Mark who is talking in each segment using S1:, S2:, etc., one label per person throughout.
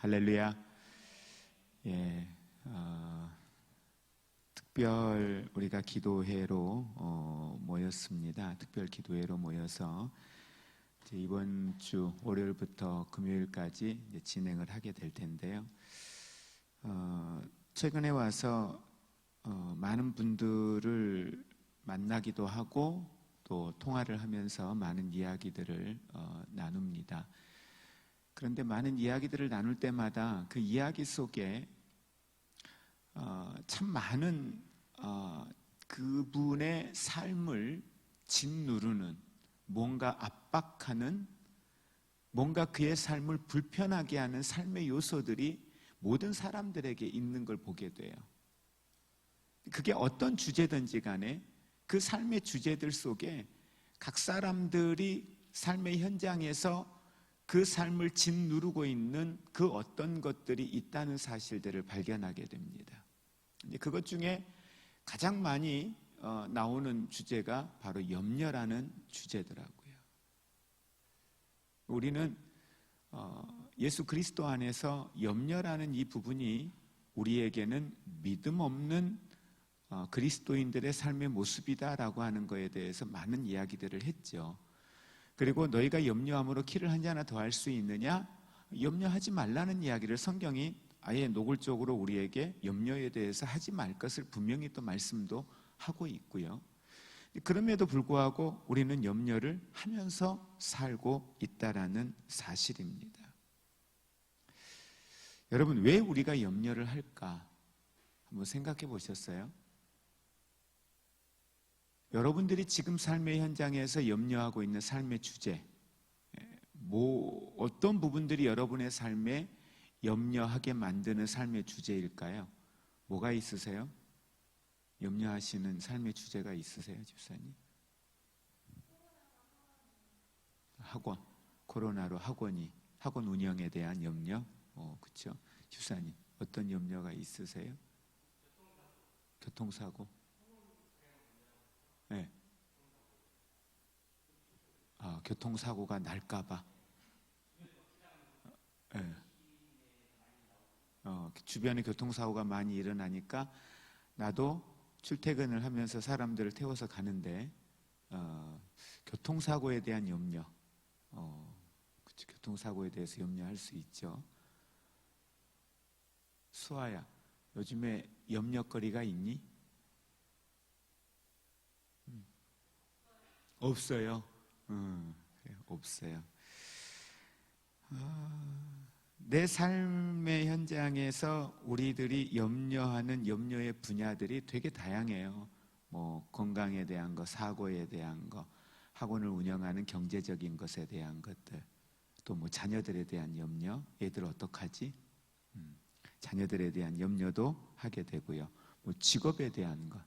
S1: 할렐루야. 특별 우리가 기도회로 모였습니다. 특별 기도회로 모여서 이번 주 월요일부터 금요일까지 진행을 하게 될 텐데요. 최근에 와서 많은 분들을 만나기도 하고 또 통화를 하면서 많은 이야기들을 나눕니다. 그런데 많은 이야기들을 나눌 때마다 그 이야기 속에 참 많은 그분의 삶을 짓누르는, 뭔가 압박하는, 뭔가 그의 삶을 불편하게 하는 삶의 요소들이 모든 사람들에게 있는 걸 보게 돼요. 그게 어떤 주제든지 간에 그 삶의 주제들 속에 각 사람들이 삶의 현장에서 그 삶을 짓누르고 있는 그 어떤 것들이 있다는 사실들을 발견하게 됩니다. 그것 중에 가장 많이 나오는 주제가 바로 염려라는 주제더라고요. 우리는 예수 그리스도 안에서 염려라는 이 부분이 우리에게는 믿음 없는 그리스도인들의 삶의 모습이다라고 하는 것에 대해서 많은 이야기들을 했죠. 그리고 너희가 염려함으로 키를 한 자나 더 할 수 있느냐? 염려하지 말라는 이야기를 성경이 아예 노골적으로 우리에게 염려에 대해서 하지 말 것을 분명히 또 말씀도 하고 있고요. 그럼에도 불구하고 우리는 염려를 하면서 살고 있다라는 사실입니다. 여러분, 왜 우리가 염려를 할까? 한번 생각해 보셨어요? 여러분들이 지금 삶의 현장에서 염려하고 있는 삶의 주제, 어떤 부분들이 여러분의 삶에 염려하게 만드는 삶의 주제일까요? 뭐가 있으세요? 염려하시는 삶의 주제가 있으세요, 집사님? 학원, 코로나로 학원 운영에 대한 염려? 그렇죠. 집사님, 어떤 염려가 있으세요? 교통사고? 네. 교통사고가 날까봐. 네. 주변에 교통사고가 많이 일어나니까 나도 출퇴근을 하면서 사람들을 태워서 가는데 교통사고에 대한 염려, 그치, 교통사고에 대해서 염려할 수 있죠. 수아야, 요즘에 염려거리가 있니? 없어요. 없어요. 내 삶의 현장에서 우리들이 염려하는 염려의 분야들이 되게 다양해요. 건강에 대한 거, 사고에 대한 거, 학원을 운영하는 경제적인 것에 대한 것들, 또 자녀들에 대한 염려, 애들 어떡하지? 자녀들에 대한 염려도 하게 되고요. 직업에 대한 것,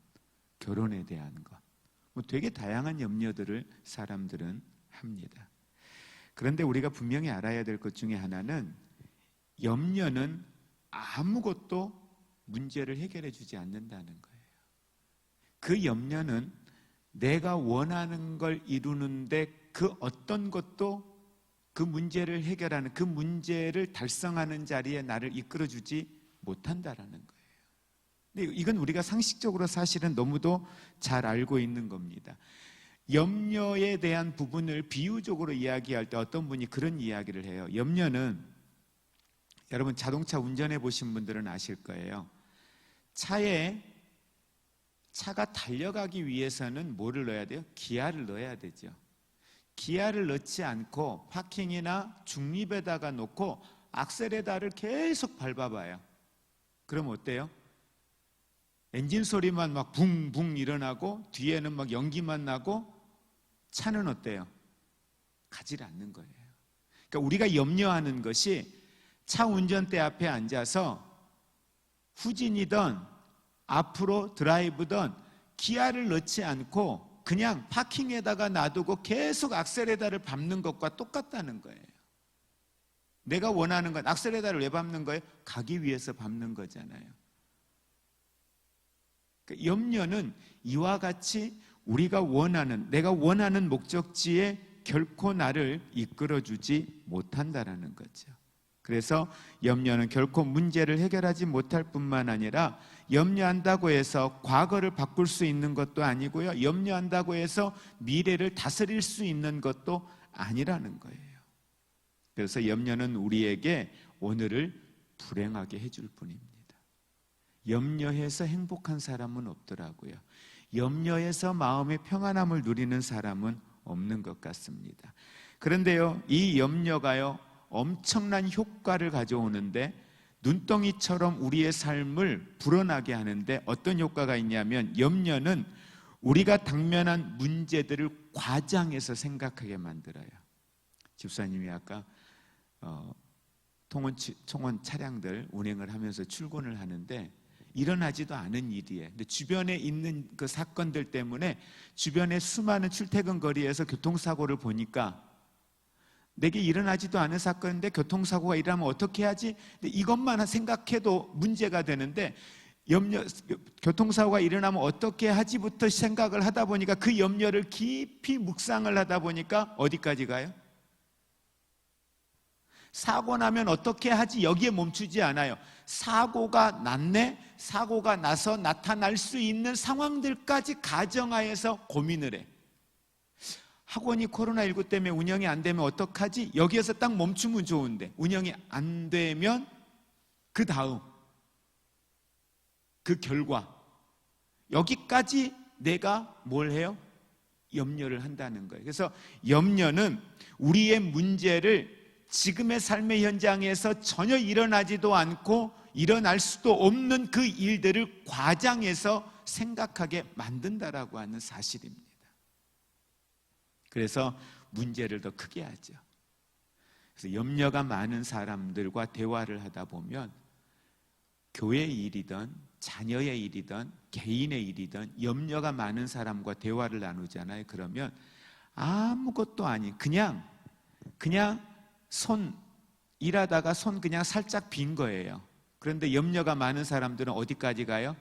S1: 결혼에 대한 것, 되게 다양한 염려들을 사람들은 합니다. 그런데 우리가 분명히 알아야 될 것 중에 하나는 염려는 아무것도 문제를 해결해 주지 않는다는 거예요. 그 염려는 내가 원하는 걸 이루는데 그 어떤 것도 그 문제를 해결하는, 그 문제를 달성하는 자리에 나를 이끌어 주지 못한다라는 거예요. 근데 이건 우리가 상식적으로 사실은 너무도 잘 알고 있는 겁니다. 염려에 대한 부분을 비유적으로 이야기할 때 어떤 분이 그런 이야기를 해요. 염려는, 여러분 자동차 운전해 보신 분들은 아실 거예요. 차가 달려가기 위해서는 뭐를 넣어야 돼요? 기아를 넣어야 되죠. 기아를 넣지 않고 파킹이나 중립에다가 놓고 악셀에다를 계속 밟아봐요. 그럼 어때요? 엔진 소리만 막 붕붕 일어나고 뒤에는 막 연기만 나고 차는 어때요? 가지 않는 거예요. 그러니까 우리가 염려하는 것이 차 운전대 앞에 앉아서 후진이든 앞으로 드라이브든 기아를 넣지 않고 그냥 파킹에다가 놔두고 계속 악셀에다를 밟는 것과 똑같다는 거예요. 내가 원하는 건 악셀에다를 왜 밟는 거예요? 가기 위해서 밟는 거잖아요. 그러니까 염려는 이와 같이 우리가 내가 원하는 목적지에 결코 나를 이끌어주지 못한다라는 거죠. 그래서 염려는 결코 문제를 해결하지 못할 뿐만 아니라 염려한다고 해서 과거를 바꿀 수 있는 것도 아니고요, 염려한다고 해서 미래를 다스릴 수 있는 것도 아니라는 거예요. 그래서 염려는 우리에게 오늘을 불행하게 해줄 뿐입니다. 염려해서 행복한 사람은 없더라고요. 염려해서 마음의 평안함을 누리는 사람은 없는 것 같습니다. 그런데요, 이 염려가요 엄청난 효과를 가져오는데, 눈덩이처럼 우리의 삶을 불어나게 하는데 어떤 효과가 있냐면, 염려는 우리가 당면한 문제들을 과장해서 생각하게 만들어요. 집사님이 아까 통원 차량들 운행을 하면서 출근을 하는데 일어나지도 않은 일이에요. 근데 주변에 있는 그 사건들 때문에 주변의 수많은 출퇴근 거리에서 교통사고를 보니까 내게 일어나지도 않은 사건인데 교통사고가 일어나면 어떻게 하지? 근데 이것만 생각해도 문제가 되는데, 교통사고가 일어나면 어떻게 하지부터 생각을 하다 보니까 그 염려를 깊이 묵상을 하다 보니까 어디까지 가요? 사고 나면 어떻게 하지? 여기에 멈추지 않아요. 사고가 났네? 사고가 나서 나타날 수 있는 상황들까지 가정하에서 고민을 해. 학원이 코로나19 때문에 운영이 안 되면 어떡하지? 여기에서 딱 멈추면 좋은데 운영이 안 되면 그 다음, 그 결과, 여기까지 내가 뭘 해요? 염려를 한다는 거예요. 그래서 염려는 우리의 문제를 지금의 삶의 현장에서 전혀 일어나지도 않고 일어날 수도 없는 그 일들을 과장해서 생각하게 만든다라고 하는 사실입니다. 그래서 문제를 더 크게 하죠. 그래서 염려가 많은 사람들과 대화를 하다 보면 교회의 일이든 자녀의 일이든 개인의 일이든 염려가 많은 사람과 대화를 나누잖아요. 그러면 아무것도 아닌 그냥 손 일하다가 손 그냥 살짝 빈 거예요. 그런데 염려가 많은 사람들은 어디까지 가요?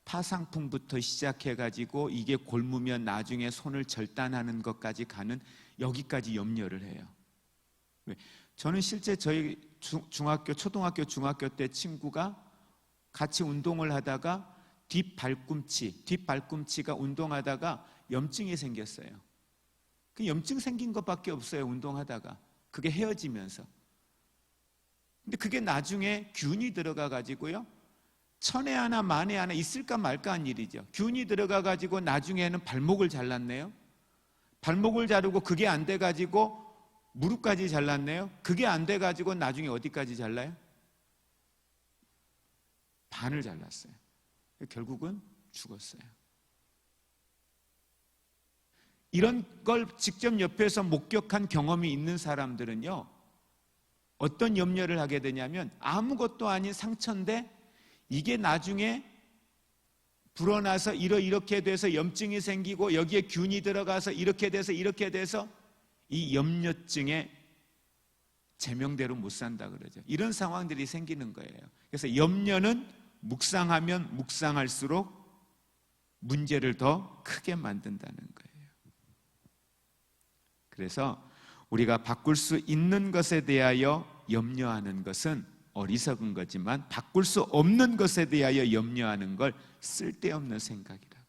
S1: 파상풍부터 시작해가지고 이게 골무면 나중에 손을 절단하는 것까지 가는, 여기까지 염려를 해요. 저는 실제 저희 초등학교, 중학교 때 친구가 같이 운동을 하다가 뒷발꿈치가 운동하다가 염증이 생겼어요. 그 염증 생긴 것밖에 없어요. 운동하다가 그게 헤어지면서. 근데 그게 나중에 균이 들어가 가지고요, 천에 하나 만에 하나 있을까 말까 한 일이죠. 균이 들어가 가지고 나중에는 발목을 잘랐네요. 발목을 자르고 그게 안 돼 가지고 무릎까지 잘랐네요. 그게 안 돼 가지고 나중에 어디까지 잘라요? 반을 잘랐어요. 결국은 죽었어요. 이런 걸 직접 옆에서 목격한 경험이 있는 사람들은요, 어떤 염려를 하게 되냐면, 아무것도 아닌 상처인데 이게 나중에 불어나서 이렇게 돼서 염증이 생기고 여기에 균이 들어가서 이렇게 돼서 이 염려증에 제명대로 못 산다 그러죠. 이런 상황들이 생기는 거예요. 그래서 염려는 묵상하면 묵상할수록 문제를 더 크게 만든다는 거예요. 그래서 우리가 바꿀 수 있는 것에 대하여 염려하는 것은 어리석은 거지만, 바꿀 수 없는 것에 대하여 염려하는 걸 쓸데없는 생각이라 그래요.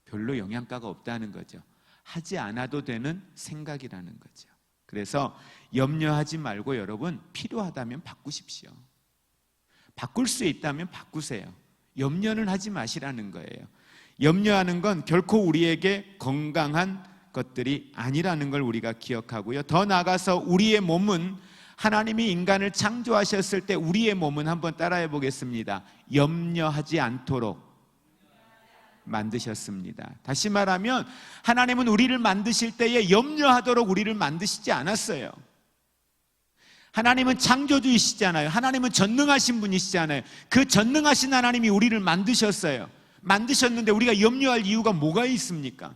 S1: 별로 영양가가 없다는 거죠. 하지 않아도 되는 생각이라는 거죠. 그래서 염려하지 말고 여러분, 필요하다면 바꾸십시오. 바꿀 수 있다면 바꾸세요. 염려는 하지 마시라는 거예요. 염려하는 건 결코 우리에게 건강한 것들이 아니라는 걸 우리가 기억하고요. 더 나아가서 우리의 몸은, 하나님이 인간을 창조하셨을 때 우리의 몸은, 한번 따라해 보겠습니다. 염려하지 않도록 만드셨습니다. 다시 말하면 하나님은 우리를 만드실 때에 염려하도록 우리를 만드시지 않았어요. 하나님은 창조주이시잖아요. 하나님은 전능하신 분이시잖아요. 그 전능하신 하나님이 우리를 만드셨어요. 만드셨는데 우리가 염려할 이유가 뭐가 있습니까?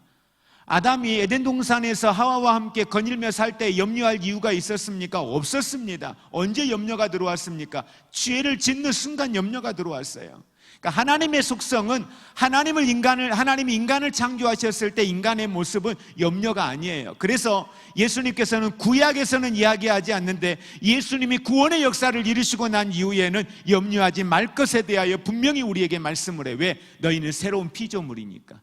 S1: 아담이 에덴 동산에서 하와와 함께 거닐며 살 때 염려할 이유가 있었습니까? 없었습니다. 언제 염려가 들어왔습니까? 죄를 짓는 순간 염려가 들어왔어요. 그러니까 하나님의 속성은 하나님이 인간을 창조하셨을 때 인간의 모습은 염려가 아니에요. 그래서 예수님께서는 구약에서는 이야기하지 않는데 예수님이 구원의 역사를 이루시고 난 이후에는 염려하지 말 것에 대하여 분명히 우리에게 말씀을 해요. 왜? 너희는 새로운 피조물이니까.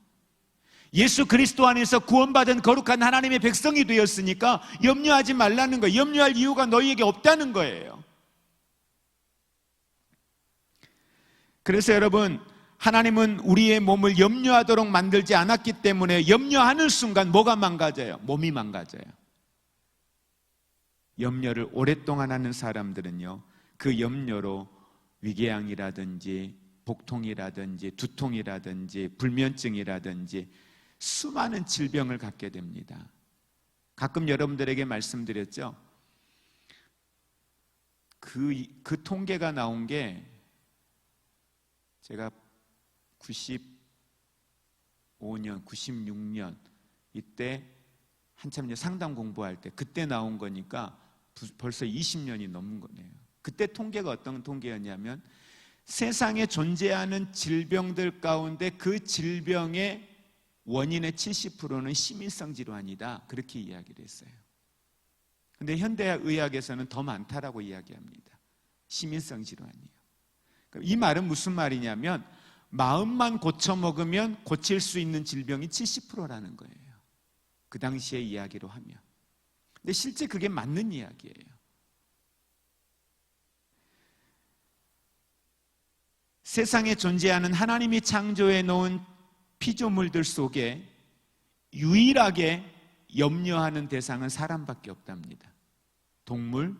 S1: 예수 그리스도 안에서 구원받은 거룩한 하나님의 백성이 되었으니까 염려하지 말라는 거예요. 염려할 이유가 너희에게 없다는 거예요. 그래서 여러분, 하나님은 우리의 몸을 염려하도록 만들지 않았기 때문에 염려하는 순간 뭐가 망가져요? 몸이 망가져요. 염려를 오랫동안 하는 사람들은요, 그 염려로 위궤양이라든지 복통이라든지 두통이라든지 불면증이라든지 수많은 질병을 갖게 됩니다. 가끔 여러분들에게 말씀드렸죠. 그 통계가 나온 게 제가 95년, 96년 이때 한참 이제 상담 공부할 때 그때 나온 거니까 벌써 20년이 넘은 거네요. 그때 통계가 어떤 통계였냐면 세상에 존재하는 질병들 가운데 그 질병의 원인의 70%는 심인성 질환이다, 그렇게 이야기를 했어요. 그런데 현대의학에서는 더 많다라고 이야기합니다. 심인성 질환이요. 이 말은 무슨 말이냐면 마음만 고쳐먹으면 고칠 수 있는 질병이 70%라는 거예요. 그 당시의 이야기로 하면. 근데 실제 그게 맞는 이야기예요. 세상에 존재하는 하나님이 창조해 놓은 피조물들 속에 유일하게 염려하는 대상은 사람밖에 없답니다. 동물,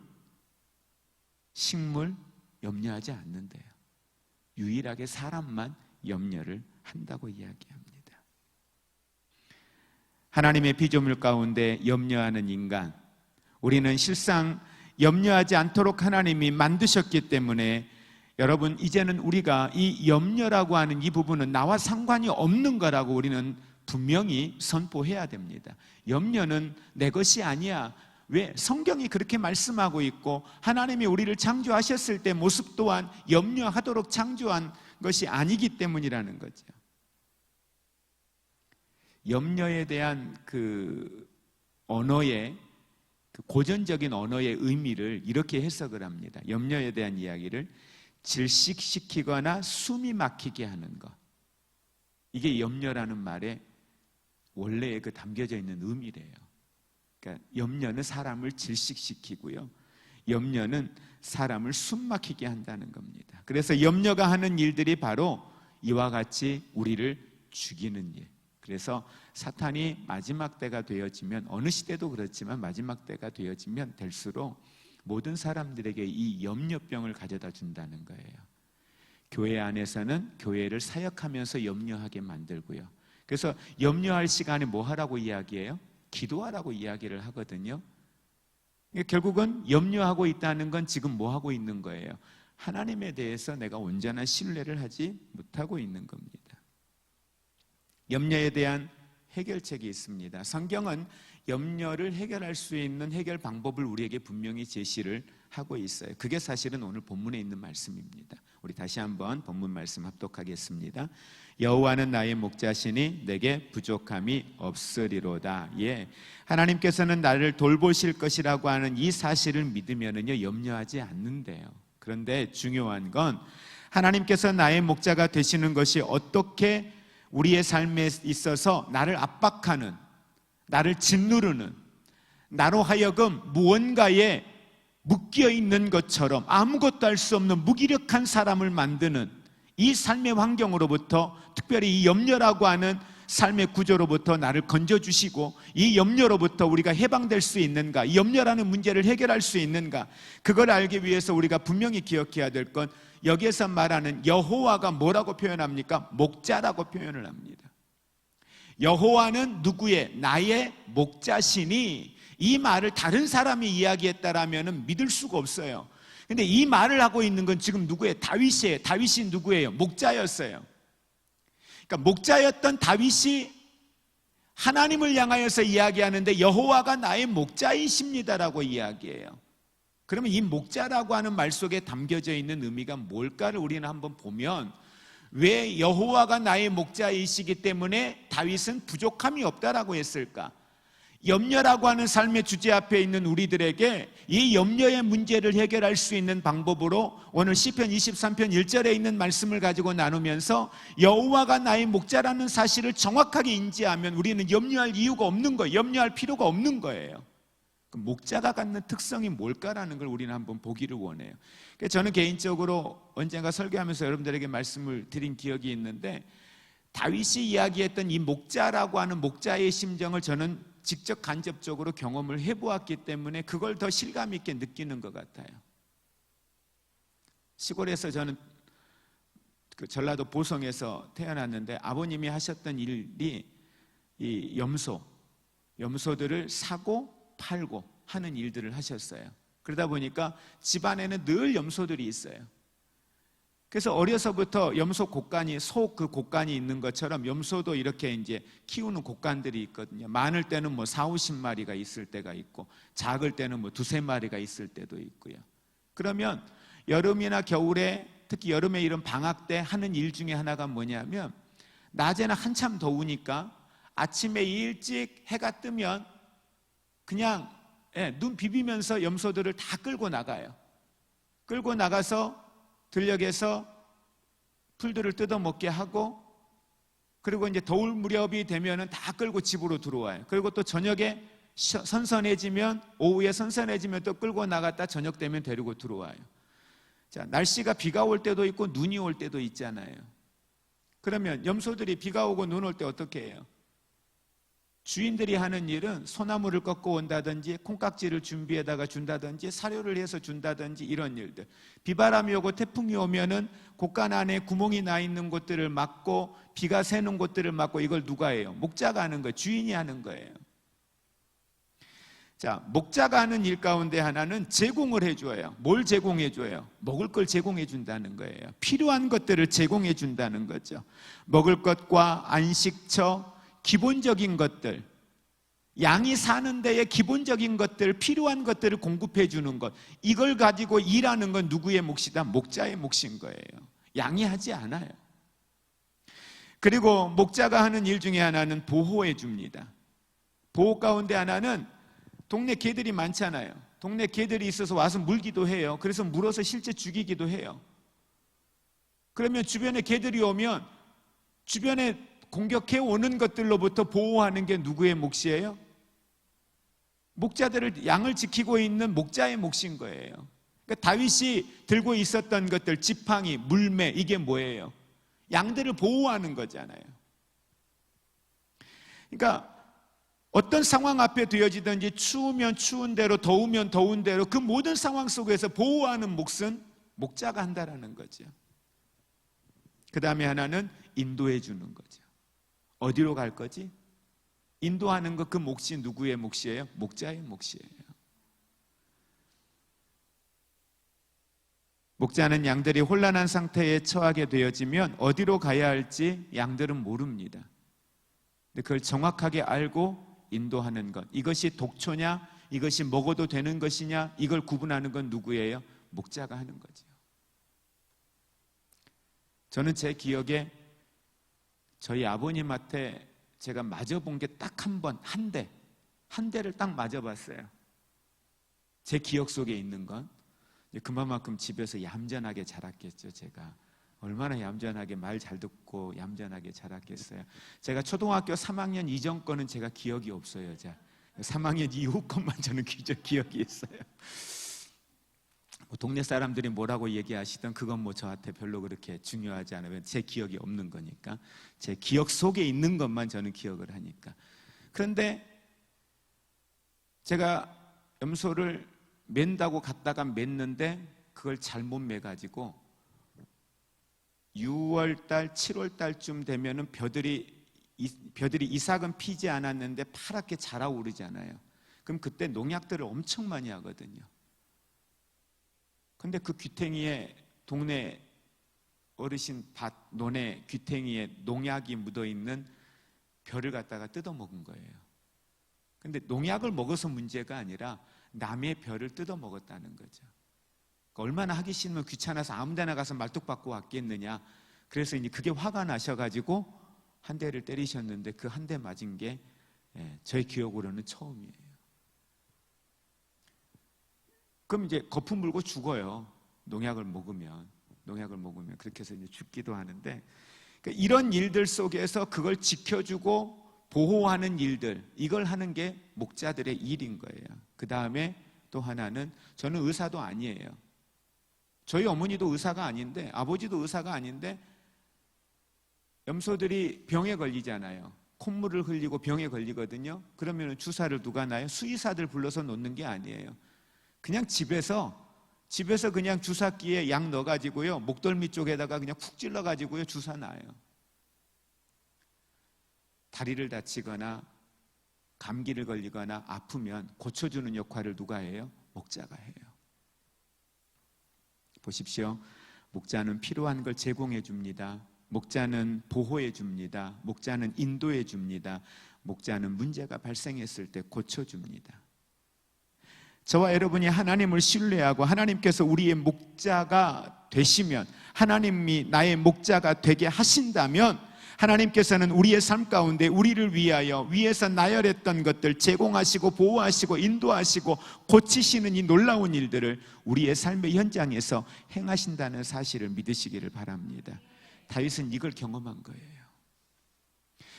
S1: 식물 염려하지 않는데요. 유일하게 사람만 염려를 한다고 이야기합니다. 하나님의 피조물 가운데 염려하는 인간, 우리는 실상 염려하지 않도록 하나님이 만드셨기 때문에 여러분, 이제는 우리가 이 염려라고 하는 이 부분은 나와 상관이 없는 거라고 우리는 분명히 선포해야 됩니다. 염려는 내 것이 아니야. 왜? 성경이 그렇게 말씀하고 있고 하나님이 우리를 창조하셨을 때 모습 또한 염려하도록 창조한 것이 아니기 때문이라는 거죠. 염려에 대한 그 언어의 그 고전적인 언어의 의미를 이렇게 해석을 합니다. 염려에 대한 이야기를 질식시키거나 숨이 막히게 하는 것, 이게 염려라는 말에 원래에 그 담겨져 있는 의미래요. 그러니까 염려는 사람을 질식시키고요, 염려는 사람을 숨막히게 한다는 겁니다. 그래서 염려가 하는 일들이 바로 이와 같이 우리를 죽이는 일. 그래서 사탄이 마지막 때가 되어지면, 어느 시대도 그렇지만 마지막 때가 되어지면 될수록 모든 사람들에게 이 염려병을 가져다 준다는 거예요. 교회 안에서는 교회를 사역하면서 염려하게 만들고요. 그래서 염려할 시간에 뭐 하라고 이야기해요? 기도하라고 이야기를 하거든요. 결국은 염려하고 있다는 건 지금 뭐 하고 있는 거예요? 하나님에 대해서 내가 온전한 신뢰를 하지 못하고 있는 겁니다. 염려에 대한 해결책이 있습니다. 성경은 염려를 해결할 수 있는 해결 방법을 우리에게 분명히 제시를 하고 있어요. 그게 사실은 오늘 본문에 있는 말씀입니다. 우리 다시 한번 본문 말씀 합독하겠습니다. 여호와는 나의 목자시니 내게 부족함이 없으리로다. 예, 하나님께서는 나를 돌보실 것이라고 하는 이 사실을 믿으면은요 염려하지 않는데요. 그런데 중요한 건 하나님께서 나의 목자가 되시는 것이 어떻게 우리의 삶에 있어서 나를 압박하는, 나를 짓누르는, 나로 하여금 무언가에 묶여있는 것처럼 아무것도 할 수 없는 무기력한 사람을 만드는 이 삶의 환경으로부터, 특별히 이 염려라고 하는 삶의 구조로부터 나를 건져주시고 이 염려로부터 우리가 해방될 수 있는가, 이 염려라는 문제를 해결할 수 있는가, 그걸 알기 위해서 우리가 분명히 기억해야 될 건 여기에서 말하는 여호와가 뭐라고 표현합니까? 목자라고 표현을 합니다. 여호와는 누구의? 나의 목자시니, 이 말을 다른 사람이 이야기했다라면 믿을 수가 없어요. 근데 이 말을 하고 있는 건 지금 누구예요? 다윗이에요. 다윗이 누구예요? 목자였어요. 그러니까 목자였던 다윗이 하나님을 향하여서 이야기하는데 여호와가 나의 목자이십니다라고 이야기해요. 그러면 이 목자라고 하는 말 속에 담겨져 있는 의미가 뭘까를 우리는 한번 보면, 왜 여호와가 나의 목자이시기 때문에 다윗은 부족함이 없다라고 했을까? 염려라고 하는 삶의 주제 앞에 있는 우리들에게 이 염려의 문제를 해결할 수 있는 방법으로 오늘 시편 23편 1절에 있는 말씀을 가지고 나누면서 여호와가 나의 목자라는 사실을 정확하게 인지하면 우리는 염려할 이유가 없는 거예요. 염려할 필요가 없는 거예요. 목자가 갖는 특성이 뭘까라는 걸 우리는 한번 보기를 원해요. 저는 개인적으로 언젠가 설교하면서 여러분들에게 말씀을 드린 기억이 있는데, 다윗이 이야기했던 이 목자라고 하는 목자의 심정을 저는 직접 간접적으로 경험을 해보았기 때문에 그걸 더 실감 있게 느끼는 것 같아요. 시골에서 저는 그 전라도 보성에서 태어났는데, 아버님이 하셨던 일이 이 염소들을 사고 팔고 하는 일들을 하셨어요. 그러다 보니까 집안에는 늘 염소들이 있어요. 그래서 어려서부터 염소 곡간이, 소 그 곡간이 있는 것처럼 염소도 이렇게 이제 키우는 곡간들이 있거든요. 많을 때는 뭐 4, 50마리가 있을 때가 있고, 작을 때는 뭐 2, 3마리가 있을 때도 있고요. 그러면 여름이나 겨울에, 특히 여름에 이런 방학 때 하는 일 중에 하나가 뭐냐면, 낮에는 한참 더우니까 아침에 일찍 해가 뜨면 그냥 눈 비비면서 염소들을 다 끌고 나가요. 끌고 나가서 들녘에서 풀들을 뜯어먹게 하고, 그리고 이제 더울 무렵이 되면은 다 끌고 집으로 들어와요. 그리고 또 저녁에 선선해지면, 오후에 선선해지면 또 끌고 나갔다 저녁 되면 데리고 들어와요. 자, 날씨가 비가 올 때도 있고 눈이 올 때도 있잖아요. 그러면 염소들이 비가 오고 눈 올 때 어떻게 해요? 주인들이 하는 일은 소나무를 꺾고 온다든지, 콩깍지를 준비해다가 준다든지, 사료를 해서 준다든지, 이런 일들. 비바람이 오고 태풍이 오면은 곡간 안에 구멍이 나 있는 곳들을 막고, 비가 새는 곳들을 막고, 이걸 누가 해요? 목자가 하는 거예요. 주인이 하는 거예요. 자, 목자가 하는 일 가운데 하나는 제공을 해줘요. 뭘 제공해 줘요? 먹을 걸 제공해 준다는 거예요. 필요한 것들을 제공해 준다는 거죠. 먹을 것과 안식처, 기본적인 것들, 양이 사는 데에 기본적인 것들, 필요한 것들을 공급해 주는 것, 이걸 가지고 일하는 건 누구의 몫이다? 목자의 몫인 거예요. 양이 하지 않아요. 그리고 목자가 하는 일 중에 하나는 보호해 줍니다. 보호 가운데 하나는, 동네 개들이 많잖아요. 동네 개들이 있어서 와서 물기도 해요. 그래서 물어서 실제 죽이기도 해요. 그러면 주변에 개들이 오면 주변에 공격해 오는 것들로부터 보호하는 게 누구의 몫이에요? 목자들을, 양을 지키고 있는 목자의 몫인 거예요. 그러니까 다윗이 들고 있었던 것들, 지팡이, 물매, 이게 뭐예요? 양들을 보호하는 거잖아요. 그러니까 어떤 상황 앞에 되어지든지, 추우면 추운 대로, 더우면 더운 대로, 그 모든 상황 속에서 보호하는 몫은 목자가 한다라는 거죠. 그 다음에 하나는 인도해 주는 거죠. 어디로 갈 거지? 인도하는 것, 그 몫이 누구의 몫이에요? 목자의 몫이에요. 목자는 양들이 혼란한 상태에 처하게 되어지면 어디로 가야 할지 양들은 모릅니다. 근데 그걸 정확하게 알고 인도하는 것, 이것이 독초냐, 이것이 먹어도 되는 것이냐, 이걸 구분하는 건 누구예요? 목자가 하는 거죠. 저는 제 기억에 저희 아버님한테 제가 맞아본 게 딱 한 번, 한 대를 딱 맞아봤어요. 제 기억 속에 있는 건 그만큼 집에서 얌전하게 자랐겠죠. 제가 얼마나 얌전하게 말 잘 듣고 얌전하게 자랐겠어요. 제가 초등학교 3학년 이전 거는 제가 기억이 없어요. 3학년 이후 것만 저는 기억이 있어요. 동네 사람들이 뭐라고 얘기하시던 그건 뭐 저한테 별로 그렇게 중요하지 않아요. 제 기억이 없는 거니까. 제 기억 속에 있는 것만 저는 기억을 하니까. 그런데 제가 염소를 맨다고 갔다가 맸는데 그걸 잘못 매가지고 6월달, 7월달쯤 되면은 벼들이 이삭은 피지 않았는데 파랗게 자라오르잖아요. 그럼 그때 농약들을 엄청 많이 하거든요. 근데 그 귀탱이에, 동네 어르신 밭 논에 귀탱이에 농약이 묻어있는 벼를 갖다가 뜯어먹은 거예요. 근데 농약을 먹어서 문제가 아니라 남의 벼를 뜯어먹었다는 거죠. 얼마나 하기 싫으면 귀찮아서 아무 데나 가서 말뚝 받고 왔겠느냐. 그래서 이제 그게 화가 나셔가지고 한 대를 때리셨는데 그 한 대 맞은 게 저의 기억으로는 처음이에요. 그럼 이제 거품 물고 죽어요. 농약을 먹으면 그렇게 해서 이제 죽기도 하는데, 그러니까 이런 일들 속에서 그걸 지켜주고 보호하는 일들, 이걸 하는 게 목자들의 일인 거예요. 그 다음에 또 하나는, 저는 의사도 아니에요. 저희 어머니도 의사가 아닌데, 아버지도 의사가 아닌데, 염소들이 병에 걸리잖아요. 콧물을 흘리고 병에 걸리거든요. 그러면 주사를 누가 놔요? 수의사들 불러서 놓는 게 아니에요. 그냥 집에서 그냥 주사기에 약 넣어가지고요, 목덜미 쪽에다가 그냥 쿡 찔러가지고요, 주사 놔요. 다리를 다치거나 감기를 걸리거나 아프면 고쳐주는 역할을 누가 해요? 목자가 해요. 보십시오. 목자는 필요한 걸 제공해 줍니다. 목자는 보호해 줍니다. 목자는 인도해 줍니다. 목자는 문제가 발생했을 때 고쳐줍니다. 저와 여러분이 하나님을 신뢰하고 하나님께서 우리의 목자가 되시면, 하나님이 나의 목자가 되게 하신다면, 하나님께서는 우리의 삶 가운데 우리를 위하여 위에서 나열했던 것들 제공하시고 보호하시고 인도하시고 고치시는 이 놀라운 일들을 우리의 삶의 현장에서 행하신다는 사실을 믿으시기를 바랍니다. 다윗은 이걸 경험한 거예요.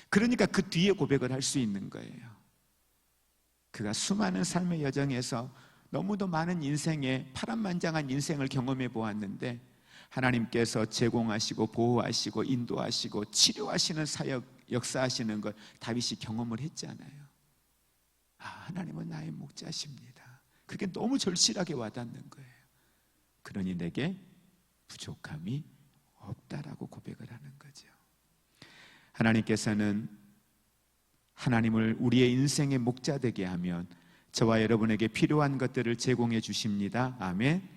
S1: 그러니까 그 뒤에 고백을 할 수 있는 거예요. 그가 수많은 삶의 여정에서 너무도 많은 인생의 파란만장한 인생을 경험해 보았는데, 하나님께서 제공하시고 보호하시고 인도하시고 치료하시는 사역, 역사하시는 걸 다윗이 경험을 했잖아요. 하나님은 나의 목자십니다. 그게 너무 절실하게 와닿는 거예요. 그러니 내게 부족함이 없다라고 고백을 하는 거죠. 하나님께서는 하나님을 우리의 인생의 목자 되게 하면 저와 여러분에게 필요한 것들을 제공해 주십니다. 아멘.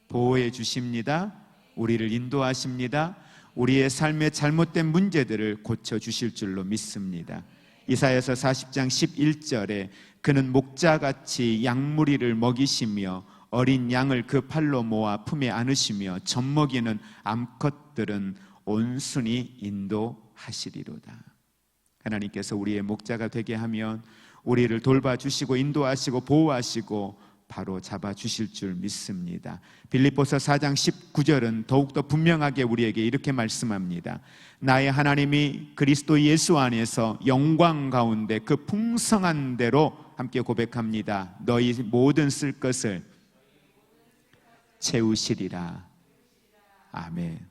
S1: 보호해 주십니다. 우리를 인도하십니다. 우리의 삶의 잘못된 문제들을 고쳐주실 줄로 믿습니다. 이사야서 40장 11절에 그는 목자같이 양무리를 먹이시며 어린 양을 그 팔로 모아 품에 안으시며 젖먹이는 암컷들은 온순히 인도하시리로다. 하나님께서 우리의 목자가 되게 하면 우리를 돌봐주시고 인도하시고 보호하시고 바로 잡아주실 줄 믿습니다. 빌립보서 4장 19절은 더욱더 분명하게 우리에게 이렇게 말씀합니다. 나의 하나님이 그리스도 예수 안에서 영광 가운데 그 풍성한 대로, 함께 고백합니다. 너희 모든 쓸 것을 채우시리라. 아멘.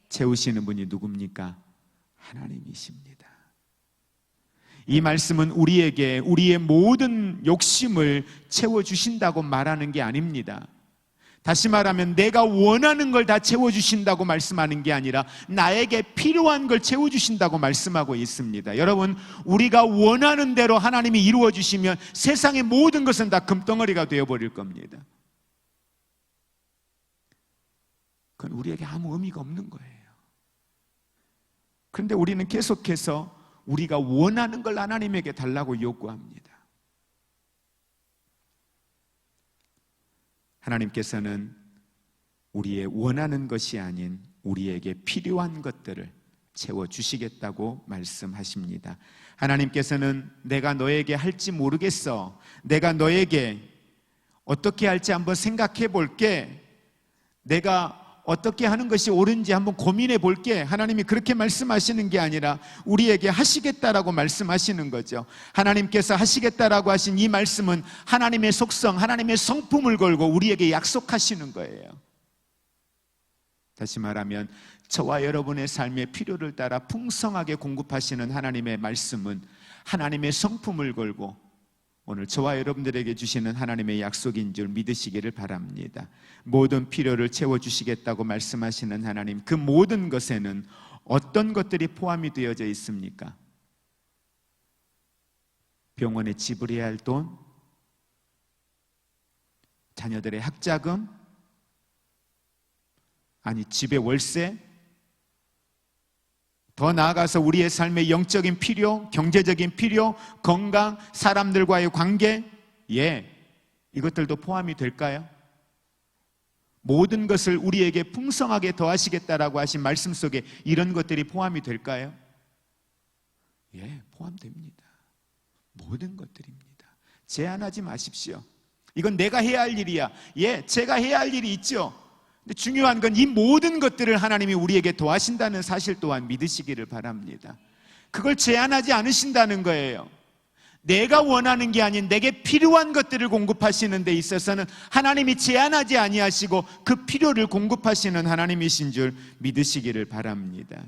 S1: 채우시는 분이 누굽니까? 하나님이십니다. 이 말씀은 우리에게 우리의 모든 욕심을 채워주신다고 말하는 게 아닙니다. 다시 말하면 내가 원하는 걸 다 채워주신다고 말씀하는 게 아니라 나에게 필요한 걸 채워주신다고 말씀하고 있습니다. 여러분, 우리가 원하는 대로 하나님이 이루어주시면 세상의 모든 것은 다 금덩어리가 되어버릴 겁니다. 그건 우리에게 아무 의미가 없는 거예요. 그런데 우리는 계속해서 우리가 원하는 걸 하나님에게 달라고 요구합니다. 하나님께서는 우리의 원하는 것이 아닌 우리에게 필요한 것들을 채워주시겠다고 말씀하십니다. 하나님께서는 내가 너에게 할지 모르겠어, 내가 너에게 어떻게 할지 한번 생각해 볼게, 내가 어떻게 하는 것이 옳은지 한번 고민해 볼게, 하나님이 그렇게 말씀하시는 게 아니라 우리에게 하시겠다라고 말씀하시는 거죠. 하나님께서 하시겠다라고 하신 이 말씀은 하나님의 속성, 하나님의 성품을 걸고 우리에게 약속하시는 거예요. 다시 말하면 저와 여러분의 삶의 필요를 따라 풍성하게 공급하시는 하나님의 말씀은 하나님의 성품을 걸고 오늘 저와 여러분들에게 주시는 하나님의 약속인 줄 믿으시기를 바랍니다. 모든 필요를 채워주시겠다고 말씀하시는 하나님, 그 모든 것에는 어떤 것들이 포함이 되어져 있습니까? 병원에 지불해야 할 돈, 자녀들의 학자금, 아니 집의 월세, 더 나아가서 우리의 삶의 영적인 필요, 경제적인 필요, 건강, 사람들과의 관계, 이것들도 포함이 될까요? 모든 것을 우리에게 풍성하게 더하시겠다라고 하신 말씀 속에 이런 것들이 포함이 될까요? 예, 포함됩니다. 모든 것들입니다. 제한하지 마십시오. 이건 내가 해야 할 일이야. 예, 제가 해야 할 일이 있죠. 근데 중요한 건 이 모든 것들을 하나님이 우리에게 더하신다는 사실 또한 믿으시기를 바랍니다. 그걸 제한하지 않으신다는 거예요. 내가 원하는 게 아닌 내게 필요한 것들을 공급하시는 데 있어서는 하나님이 제한하지 아니하시고 그 필요를 공급하시는 하나님이신 줄 믿으시기를 바랍니다.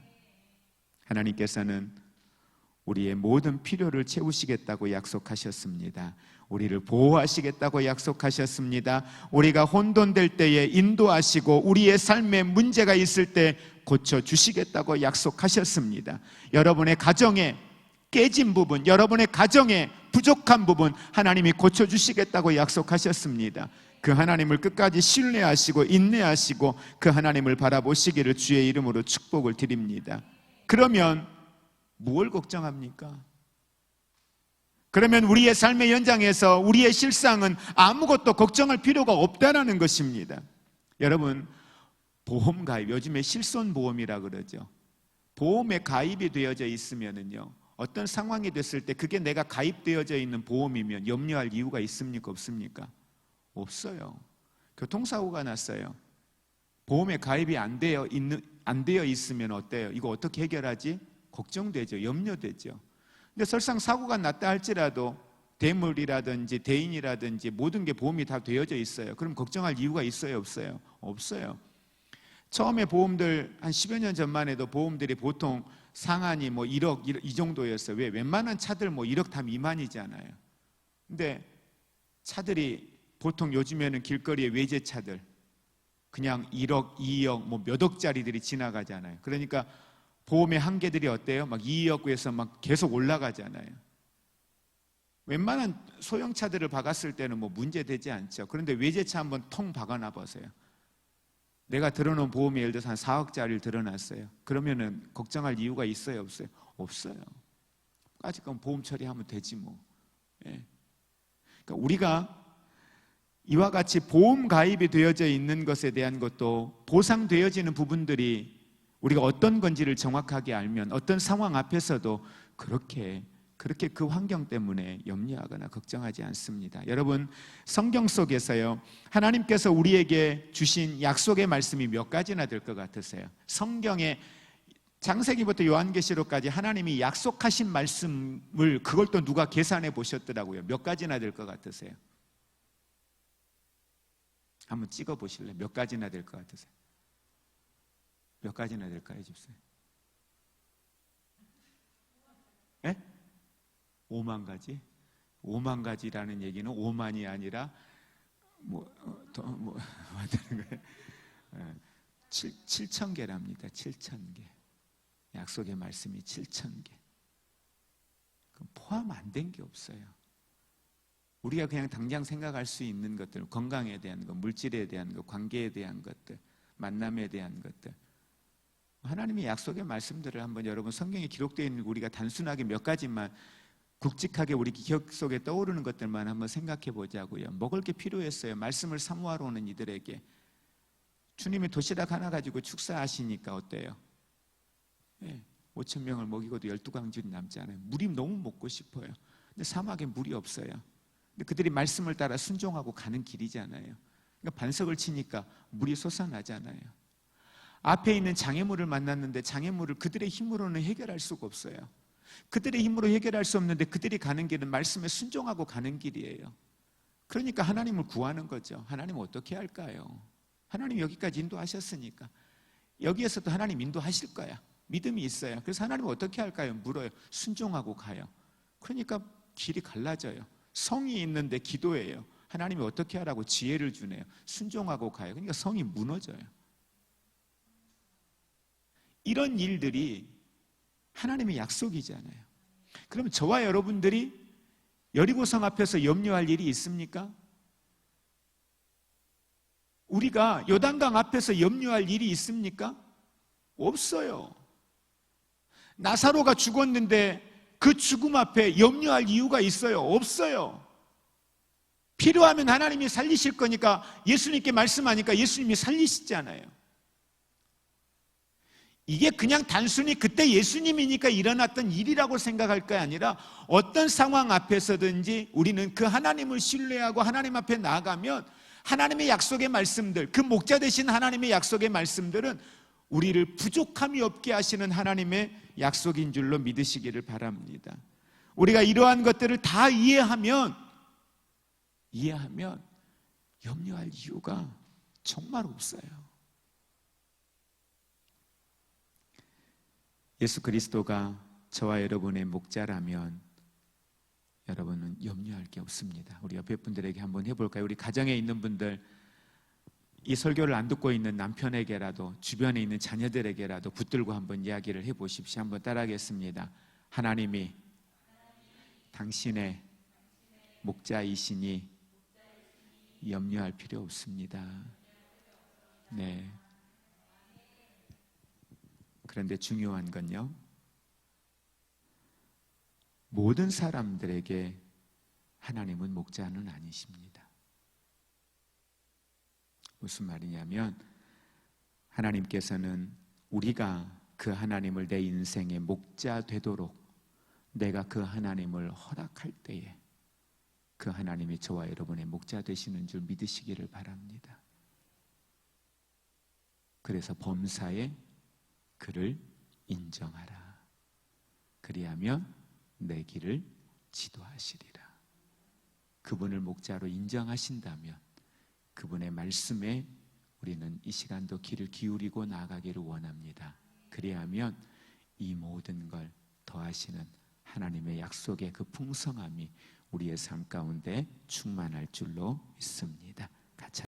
S1: 하나님께서는 우리의 모든 필요를 채우시겠다고 약속하셨습니다. 우리를 보호하시겠다고 약속하셨습니다. 우리가 혼돈될 때에 인도하시고 우리의 삶에 문제가 있을 때 고쳐주시겠다고 약속하셨습니다. 여러분의 가정에 깨진 부분, 여러분의 가정에 부족한 부분 하나님이 고쳐주시겠다고 약속하셨습니다. 그 하나님을 끝까지 신뢰하시고 인내하시고 그 하나님을 바라보시기를 주의 이름으로 축복을 드립니다. 그러면 뭘 걱정합니까? 그러면 우리의 삶의 현장에서 우리의 실상은 아무것도 걱정할 필요가 없다라는 것입니다. 여러분, 보험 가입, 요즘에 실손보험이라 그러죠. 보험에 가입이 되어져 있으면은요, 어떤 상황이 됐을 때 그게 내가 가입되어져 있는 보험이면 염려할 이유가 있습니까? 없습니까? 없어요. 교통사고가 났어요. 보험에 가입이 안 되어 있으면 어때요? 이거 어떻게 해결하지? 걱정되죠. 염려되죠. 근데 설상 사고가 났다 할지라도 대물이라든지 대인이라든지 모든 게 보험이 다 되어져 있어요. 그럼 걱정할 이유가 있어요? 없어요? 없어요. 처음에 보험들 한 10여 년 전만 해도 보험들이 보통 상한이 뭐 1억 이 정도였어요. 왜? 웬만한 차들 뭐 1억 다 미만이잖아요. 근데 차들이 보통 요즘에는 길거리에 외제차들 그냥 1억, 2억 뭐 몇 억짜리들이 지나가잖아요. 그러니까 보험의 한계들이 어때요? 막 2억에서 막 계속 올라가잖아요. 웬만한 소형차들을 박았을 때는 뭐 문제되지 않죠. 그런데 외제차 한번 통 박아놔 보세요. 내가 들어놓은 보험이 예를 들어서 한 4억짜리를 들어놨어요. 그러면은 걱정할 이유가 있어요? 없어요? 없어요. 아직은 보험 처리하면 되지 뭐. 예. 그러니까 우리가 이와 같이 보험 가입이 되어져 있는 것에 대한 것도 보상되어지는 부분들이 우리가 어떤 건지를 정확하게 알면 어떤 상황 앞에서도 그렇게 그 환경 때문에 염려하거나 걱정하지 않습니다. 여러분, 성경 속에서요, 하나님께서 우리에게 주신 약속의 말씀이 몇 가지나 될 것 같으세요? 성경에 창세기부터 요한계시록까지 하나님이 약속하신 말씀을 그걸 또 누가 계산해 보셨더라고요. 몇 가지나 될 것 같으세요? 한번 찍어 보실래요? 몇 가지나 될 것 같으세요? 몇 가지나 될까요, 집사님? 예? 5만 가지? 5만 가지라는 얘기는 5만이 아니라 만드는 거예요. 7천 개랍니다. 7천 개. 약속의 말씀이 7천 개. 포함 안 된 게 없어요. 우리가 그냥 당장 생각할 수 있는 것들, 건강에 대한 것, 물질에 대한 것, 관계에 대한 것들, 만남에 대한 것들, 하나님의 약속의 말씀들을 한번 여러분 성경에 기록되어 있는 우리가 단순하게 몇 가지만 굵직하게 우리 기억 속에 떠오르는 것들만 한번 생각해 보자고요. 먹을 게 필요했어요. 말씀을 사모하러 오는 이들에게 주님이 도시락 하나 가지고 축사하시니까 어때요? 5천 명을 먹이고도 12광줄이 남지 않아요. 물이 너무 먹고 싶어요. 근데 사막에 물이 없어요. 근데 그들이 말씀을 따라 순종하고 가는 길이잖아요. 그러니까 반석을 치니까 물이 솟아나잖아요. 앞에 있는 장애물을 만났는데 장애물을 그들의 힘으로는 해결할 수가 없어요. 그들의 힘으로 해결할 수 없는데 그들이 가는 길은 말씀에 순종하고 가는 길이에요. 그러니까 하나님을 구하는 거죠. 하나님 어떻게 할까요? 하나님 여기까지 인도하셨으니까 여기에서도 하나님 인도하실 거야. 믿음이 있어요. 그래서 하나님 어떻게 할까요? 물어요. 순종하고 가요. 그러니까 길이 갈라져요. 성이 있는데 기도해요. 하나님이 어떻게 하라고 지혜를 주네요. 순종하고 가요. 그러니까 성이 무너져요. 이런 일들이 하나님의 약속이잖아요. 그럼 저와 여러분들이 여리고성 앞에서 염려할 일이 있습니까? 우리가 요단강 앞에서 염려할 일이 있습니까? 없어요. 나사로가 죽었는데 그 죽음 앞에 염려할 이유가 있어요? 없어요. 필요하면 하나님이 살리실 거니까 예수님께 말씀하니까 예수님이 살리시잖아요. 이게 그냥 단순히 그때 예수님이니까 일어났던 일이라고 생각할 게 아니라 어떤 상황 앞에서든지 우리는 그 하나님을 신뢰하고 하나님 앞에 나아가면 하나님의 약속의 말씀들, 그 목자 되신 하나님의 약속의 말씀들은 우리를 부족함이 없게 하시는 하나님의 약속인 줄로 믿으시기를 바랍니다. 우리가 이러한 것들을 다 이해하면 염려할 이유가 정말 없어요. 예수 그리스도가 저와 여러분의 목자라면 여러분은 염려할 게 없습니다. 우리 옆에 분들에게 한번 해볼까요? 우리 가정에 있는 분들, 이 설교를 안 듣고 있는 남편에게라도 주변에 있는 자녀들에게라도 붙들고 한번 이야기를 해보십시오. 한번 따라하겠습니다. 하나님이 당신의 목자이시니 염려할 필요 없습니다. 네. 그런데 중요한 건요, 모든 사람들에게 하나님은 목자는 아니십니다. 무슨 말이냐면 하나님께서는 우리가 그 하나님을 내 인생의 목자 되도록 내가 그 하나님을 허락할 때에 그 하나님이 저와 여러분의 목자 되시는 줄 믿으시기를 바랍니다. 그래서 범사에 그를 인정하라. 그리하면 내 길을 지도하시리라. 그분을 목자로 인정하신다면 그분의 말씀에 우리는 이 시간도 귀를 기울이고 나아가기를 원합니다. 그리하면 이 모든 걸 더하시는 하나님의 약속의 그 풍성함이 우리의 삶 가운데 충만할 줄로 믿습니다.